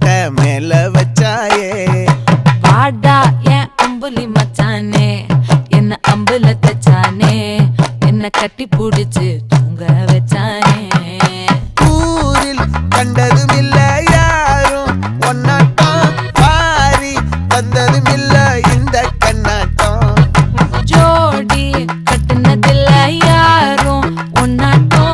மொட்டை மேல வச்சாயே பாடா என் அம்புலி மச்சானே என்ன அம்புல தச்சானே என்ன கட்டி புடிச்சு தூங்க வச்சானே ஊரில் கண்டது